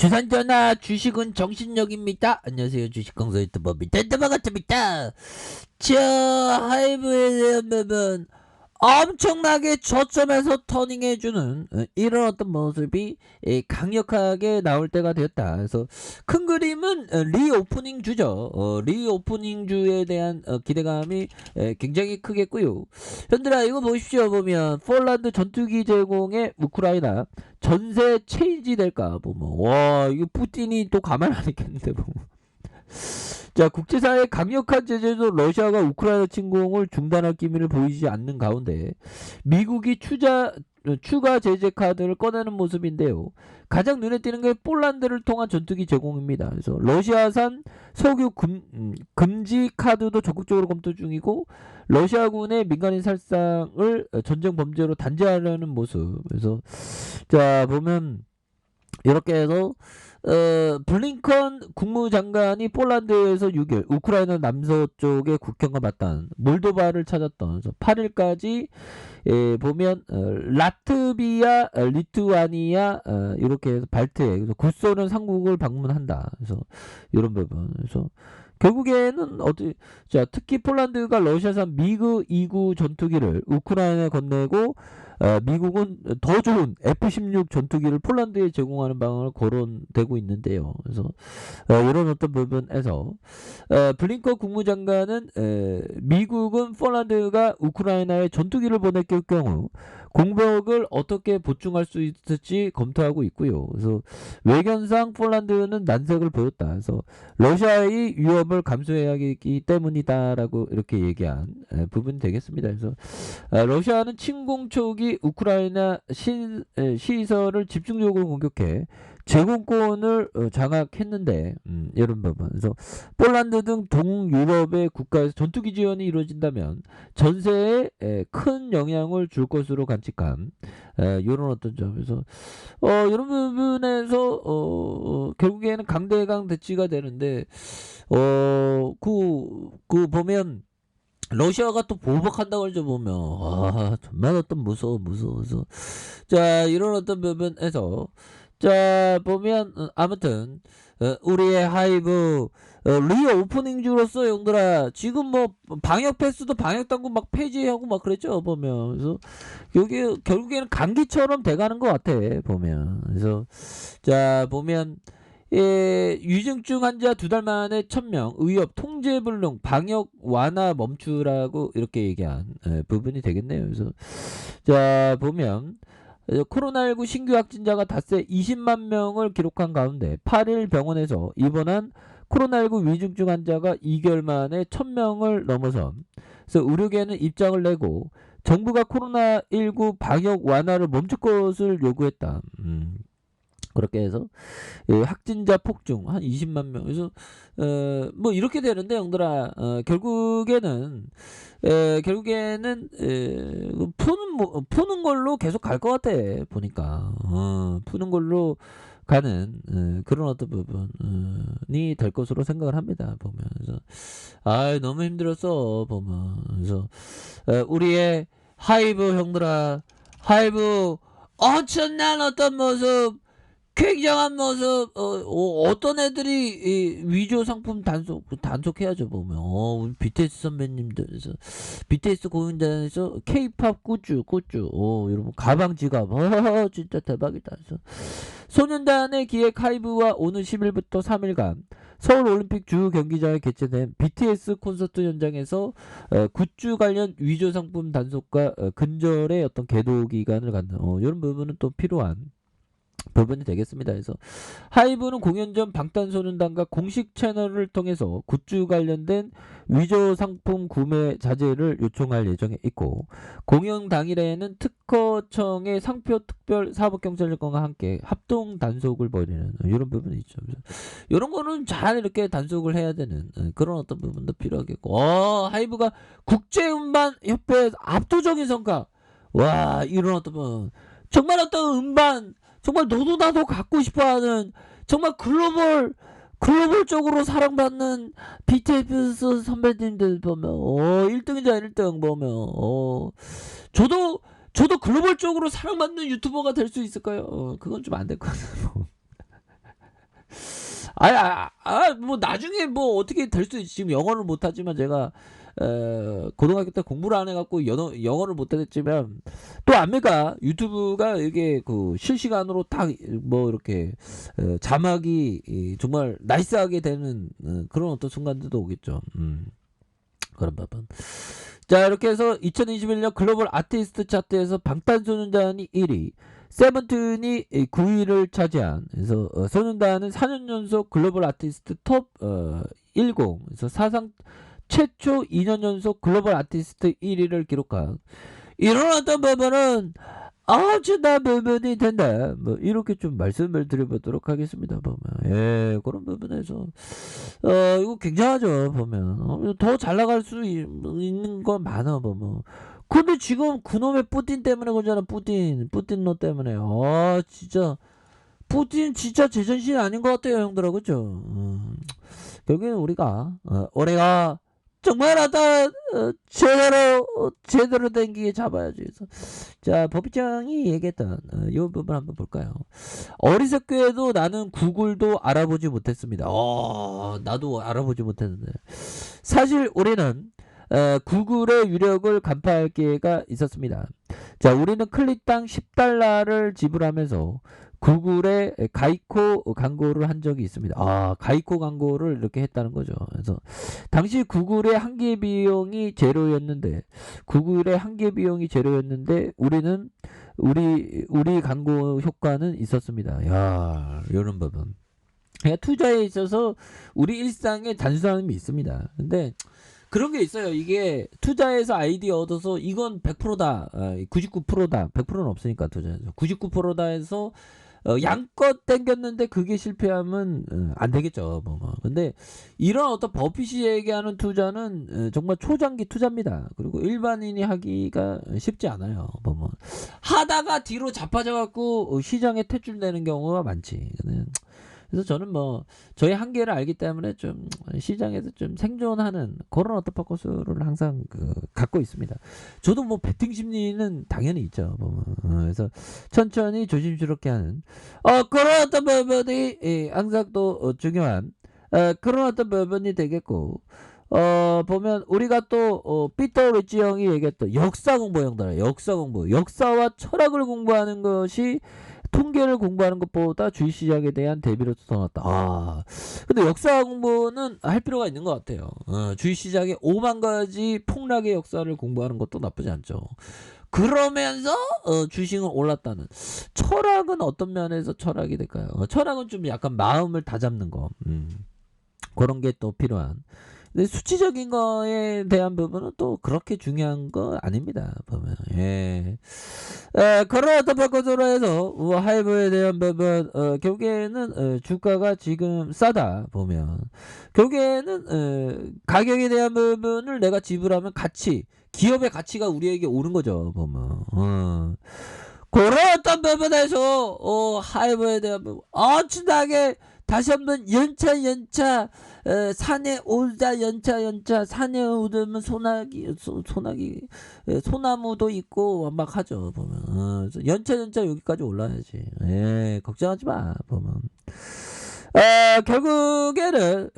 주산전화 주식은 정신력입니다. 안녕하세요. 주식강사 유튜버입니다. 반갑습니다. 하이브에 대한 부분 엄청나게 저점에서 터닝해주는 이런 어떤 모습이 강력하게 나올 때가 되었다. 그래서 큰 그림은 리오프닝 주죠. 리오프닝 주에 대한 기대감이 굉장히 크겠고요. 현들아 이거 보십시오. 보면 폴란드 전투기 제공에 우크라이나 전세 체인지 될까 보면 와 이거 푸틴이 또 가만 안 있겠는데 보면. 자, 국제사회의 강력한 제재도 러시아가 우크라이나 침공을 중단할 기미를 보이지 않는 가운데 미국이 추가 제재 카드를 꺼내는 모습인데요. 가장 눈에 띄는 게 폴란드를 통한 전투기 제공입니다. 그래서 러시아산 석유 금지 카드도 적극적으로 검토 중이고 러시아군의 민간인 살상을 전쟁 범죄로 단죄하려는 모습. 그래서 자 보면 이렇게 해서 블링컨 국무장관이 폴란드에서 6일 우크라이나 남서쪽의 국경과 맞닿은 몰도바를 찾았던 8일까지 보면 라트비아, 리투아니아 이렇게 해서 발트해 그래서 구소련 삼국을 방문한다. 그래서 이런 부분. 그래서 결국에는 자 특히 폴란드가 러시아산 미그 2구 전투기를 우크라이나에 건네고 미국은 더 좋은 F-16 전투기를 폴란드에 제공하는 방안을 거론되고 있는데요. 그래서 이런 어떤 부분에서 블링컨 국무장관은 미국은 폴란드가 우크라이나에 전투기를 보낼 경우 공격을 어떻게 보충할 수 있을지 검토하고 있고요. 그래서 외견상 폴란드는 난색을 보였다. 그래서 러시아의 위협을 감수해야 하기 때문이다라고 이렇게 얘기한 부분이 되겠습니다. 그래서 러시아는 침공 초기 우크라이나 시설을 집중적으로 공격해 제공권을 장악했는데 이런 부분. 그래서 폴란드 등 동유럽의 국가에서 전투기 지원이 이루어진다면 전세에 큰 영향을 줄 것으로 간직한 이런 어떤 점에서 이런 부분에서 결국에는 강대강 대치가 되는데 그 보면 러시아가 또 보복한다고 하죠 보면 정말 어떤 무서워서 자 이런 어떤 부분에서 자 보면 아무튼 우리의 하이브 리오프닝 주로서 용들아 지금 뭐 방역 패스도 방역 당국 막 폐지하고 막 그랬죠 보면. 그래서 여기 결국에는 감기처럼 돼가는 것 같아 보면. 그래서 자 보면 위중증 환자 2달 만에 1000명 의협 통제불능 방역 완화 멈추라고 이렇게 얘기한 부분이 되겠네요. 그래서 자 보면 코로나19 신규 확진자가 닷새 20만 명을 기록한 가운데 8일 병원에서 입원한 코로나19 위중증 환자가 2개월 만에 1000명을 넘어선 그래서 의료계는 입장을 내고 정부가 코로나19 방역 완화를 멈출 것을 요구했다. 그렇게 해서 확진자 폭증 한 20만 명. 그래서 뭐 이렇게 되는데 형들아 결국에는 푸는 걸로 계속 갈 것 같아 보니까 푸는 걸로 가는 그런 어떤 부분이 될 것으로 생각을 합니다 보면. 그래서 너무 힘들었어 보면. 그래서 우리의 하이브 형들아 하이브 엄청난 어떤 모습 굉장한 모습 어떤 애들이 이 위조 상품 단속해야죠 보면. 우리 BTS 선배님들 그래서 BTS 공연장에서 K-팝 굿즈 여러분 가방 지갑 진짜 대박이다. 그래서 소년단의 기획 하이브와 오늘 10일부터 3일간 서울올림픽 주 경기장에 개최된 BTS 콘서트 현장에서 굿즈 관련 위조 상품 단속과 근절의 어떤 계도 기간을 갖는 이런 부분은 또 필요한 부분이 되겠습니다. 그래서 하이브는 공연 전 방탄소년단과 공식 채널을 통해서 굿즈 관련된 위조 상품 구매 자제를 요청할 예정에 있고 공연 당일에는 특허청의 상표 특별 사법경찰관과 함께 합동 단속을 벌이는 이런 부분이 있죠. 이런 거는 잘 이렇게 단속을 해야 되는 그런 어떤 부분도 필요하겠고 하이브가 국제음반협회 압도적인 성과 와 이런 어떤 부분 정말 어떤 음반 정말 너도 나도 갖고 싶어하는 정말 글로벌적으로 사랑받는 BTS 선배님들 보면 1등이자 1등 보면 저도 글로벌적으로 사랑받는 유튜버가 될 수 있을까요? 그건 좀 안 될 것 같아요. 뭐 나중에 뭐 어떻게 될 수 있지. 지금 영어를 못하지만 제가 고등학교 때 공부를 안 해갖고 영어를 못했지만 또 압니까? 유튜브가 이게 그 실시간으로 딱 뭐 이렇게 자막이 정말 나이스하게 되는 그런 어떤 순간들도 오겠죠. 그런 부분. 자, 이렇게 해서 2021년 글로벌 아티스트 차트에서 방탄소년단이 1위, 세븐틴이 9위를 차지한, 그래서 소년단은 4년 연속 글로벌 아티스트 톱 10, 그래서 사상 최초 2년 연속 글로벌 아티스트 1위를 기록한 이런 어떤 부분은 아주나 부분이 된다. 뭐 이렇게 좀 말씀을 드려보도록 하겠습니다. 보면 그런 부분에서 이거 굉장하죠. 보면 더 잘 나갈 수 있는 건 많아. 보면 근데 지금 그놈의 뿌틴 때문에 그러잖아. 뿌틴 너 때문에 진짜 뿌틴 진짜 제정신이 아닌 것 같아요, 형들아. 그죠? 결국에는 우리가 정말 제대로 된 기회 잡아야지. 그래서 자, 법의장이 얘기했던 이 부분 한번 볼까요? 어리석게도 나는 구글도 알아보지 못했습니다. 나도 알아보지 못했는데 사실 우리는 구글의 위력을 간파할 기회가 있었습니다. 자, 우리는 클릭당 10달러를 지불하면서 구글에 가이코 광고를 한 적이 있습니다. 가이코 광고를 이렇게 했다는 거죠. 그래서 당시 구글의 한계 비용이 제로였는데 우리는 우리 광고 효과는 있었습니다. 야, 이런 부분. 그러니까 투자에 있어서 우리 일상에 단순함이 있습니다. 근데 그런 게 있어요. 이게 투자해서 아이디어 얻어서 이건 100%다, 99%다, 100%는 없으니까 투자해서 99%다 해서 양껏 땡겼는데 그게 실패하면 안 되겠죠. 근데 이런 어떤 버핏이 얘기하는 투자는 정말 초장기 투자입니다. 그리고 일반인이 하기가 쉽지 않아요. 하다가 뒤로 자빠져 갖고 시장에 퇴출되는 경우가 많지. 그래서 저는 뭐 저희 한계를 알기 때문에 좀 시장에서 좀 생존하는 그런 어떤 포커스를 항상 갖고 있습니다. 저도 뭐 배팅 심리는 당연히 있죠. 그래서 천천히 조심스럽게 하는 그런 어떤 부분이 항상 또 중요한 그런 어떤 부분이 되겠고, 보면 우리가 또 피터 리치 형이 얘기했던 역사 공부, 형들 역사와 철학을 공부하는 것이 통계를 공부하는 것보다 주식시장에 대한 대비로서 더 낫다. 근데 역사 공부는 할 필요가 있는 것 같아요. 주식시장의 5만 가지 폭락의 역사를 공부하는 것도 나쁘지 않죠. 그러면서 주식은 올랐다는 철학은 어떤 면에서 철학이 될까요? 철학은 좀 약간 마음을 다잡는 거, 그런 게 또 필요한. 근데 수치적인 거에 대한 부분은 또 그렇게 중요한 거 아닙니다. 보면 그런 어떤 바꿔서로 해서 하이브에 대한 부분 결국에는 주가가 지금 싸다. 보면 결국에는 가격에 대한 부분을 내가 지불하면 기업의 가치가 우리에게 오는 거죠. 보면 그런 어떤 부분에서 하이브에 대한 부분 엄청나게 다시 한번 연차 산에 오르다 연차 산에 오르면 소나무도 있고 막 하죠. 보면 연차 여기까지 올라야지. 걱정하지 마. 보면 결국에는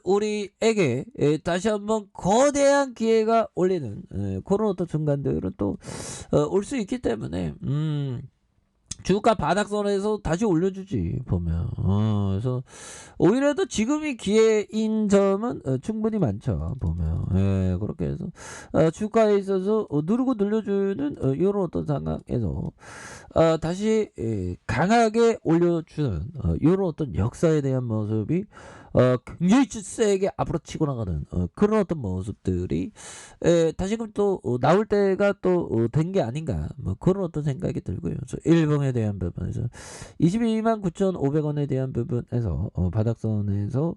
우리에게 다시 한번 거대한 기회가 올리는 그런 어떤 순간들은 또 올 수 있기 때문에 주가 바닥선에서 다시 올려주지. 보면 그래서 오히려 더 지금이 기회인 점은 충분히 많죠. 보면 그렇게 해서 주가에 있어서 누르고 늘려주는 이런 어떤 상황에서 다시 강하게 올려주는 이런 어떤 역사에 대한 모습이 굉장히 세게 앞으로 치고 나가는 그런 어떤 모습들이 다시금 또 나올 때가 또 된 게 아닌가, 뭐 그런 어떤 생각이 들고요. 그래서 일봉에 대한 부분에서 22만 9,500원에 대한 부분에서 바닥선에서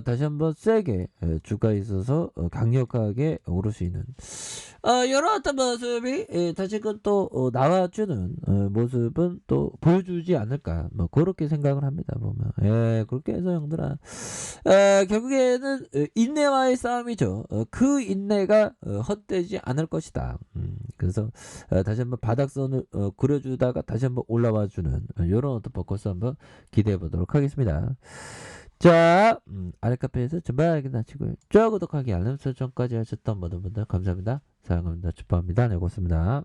다시 한번 세게 주가에 있어서 강력하게 오를 수 있는 이런 어떤 모습이 다시금 또 나와주는 모습은 또 보여주지 않을까, 뭐 그렇게 생각을 합니다. 보면 그렇게 해서 형들아 결국에는 인내와의 싸움이죠. 그 인내가 헛되지 않을 것이다. 그래서 다시 한번 바닥선을 그려주다가 다시 한번 올라와 주는 요런 어떤 포커스 한번 기대해 보도록 하겠습니다. 자, 아랫카페에서 전반하게 마치고요. 좋아요, 구독하기, 알람 설정까지 하셨던 모든 분들 감사합니다. 사랑합니다. 축복합니다. 네, 고맙습니다.